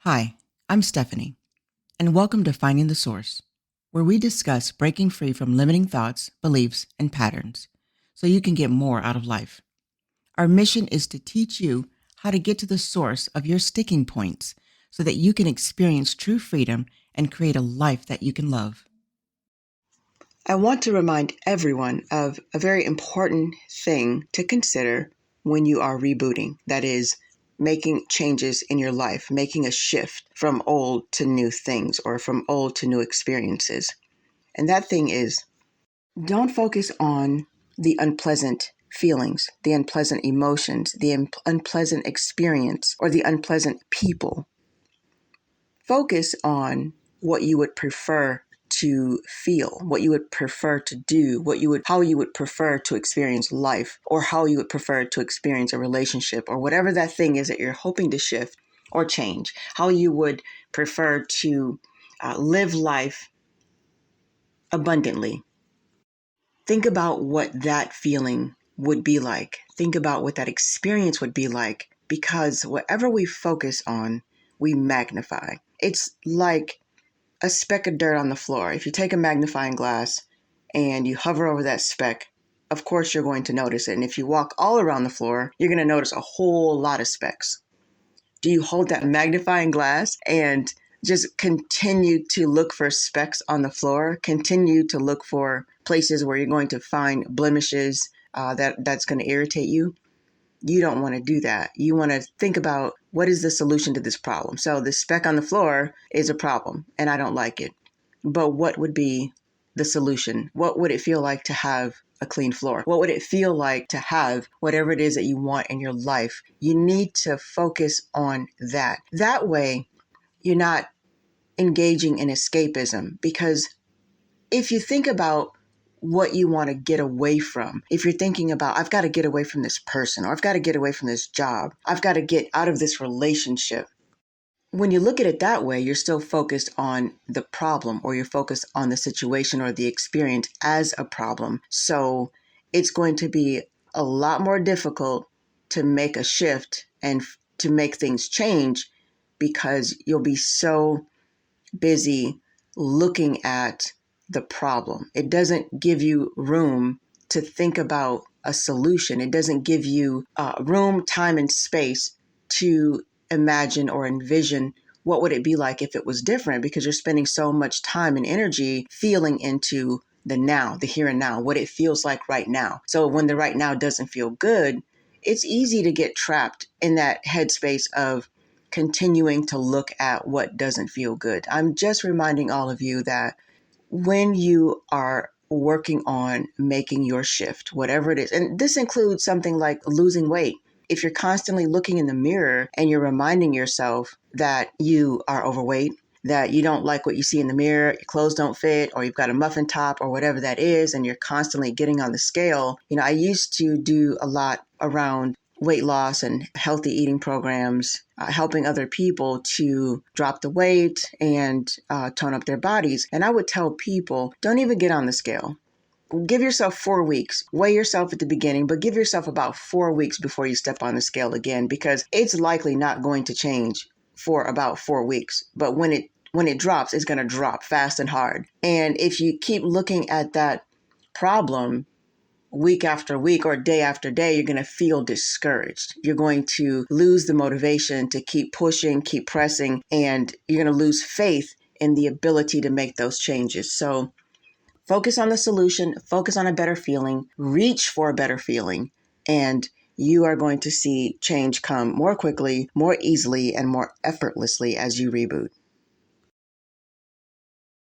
Hi, I'm Stephanie, and welcome to Finding the Source, where we discuss breaking free from limiting thoughts, beliefs, and patterns so you can get more out of life. Our mission is to teach you how to get to the source of your sticking points so that you can experience true freedom and create a life that you can love. I want to remind everyone of a very important thing to consider when you are rebooting. That is, making changes in your life, making a shift from old to new things or from old to new experiences. And that thing is, don't focus on the unpleasant feelings, the unpleasant emotions, the unpleasant experience, or the unpleasant people. Focus on what you would prefer to feel, what you would prefer to do, how you would prefer to experience life, or how you would prefer to experience a relationship, or whatever that thing is that you're hoping to shift or change, how you would prefer to live life abundantly. Think about what that feeling would be like. Think about what that experience would be like, because whatever we focus on, we magnify. It's like a speck of dirt on the floor. If you take a magnifying glass and you hover over that speck, of course you're going to notice it. And if you walk all around the floor, you're going to notice a whole lot of specks. Do you hold that magnifying glass and just continue to look for specks on the floor? Continue to look for places where you're going to find blemishes that's going to irritate you? You don't want to do that. You want to think about, what is the solution to this problem? So the speck on the floor is a problem and I don't like it. But what would be the solution? What would it feel like to have a clean floor? What would it feel like to have whatever it is that you want in your life? You need to focus on that. That way, you're not engaging in escapism, because if you think about what you want to get away from, if you're thinking about, I've got to get away from this person, or I've got to get away from this job, I've got to get out of this relationship. When you look at it that way, you're still focused on the problem, or you're focused on the situation or the experience as a problem. So it's going to be a lot more difficult to make a shift and to make things change, because you'll be so busy looking at the problem. It doesn't give you room to think about a solution. It doesn't give you room, time, and space to imagine or envision what would it be like if it was different, because you're spending so much time and energy feeling into the now, the here and now, what it feels like right now. So when the right now doesn't feel good, it's easy to get trapped in that headspace of continuing to look at what doesn't feel good. I'm just reminding all of you that when you are working on making your shift, whatever it is, and this includes something like losing weight. If you're constantly looking in the mirror and you're reminding yourself that you are overweight, that you don't like what you see in the mirror, your clothes don't fit, or you've got a muffin top or whatever that is, and you're constantly getting on the scale. I used to do a lot around weight loss and healthy eating programs, helping other people to drop the weight and tone up their bodies. And I would tell people, don't even get on the scale. Give yourself 4 weeks. Weigh yourself at the beginning, but give yourself about 4 weeks before you step on the scale again, because it's likely not going to change for about 4 weeks. But when it drops, it's going to drop fast and hard. And if you keep looking at that problem week after week or day after day, you're going to feel discouraged. You're going to lose the motivation to keep pushing, keep pressing, and you're going to lose faith in the ability to make those changes. So focus on the solution, focus on a better feeling, reach for a better feeling, and you are going to see change come more quickly, more easily, and more effortlessly as you reboot.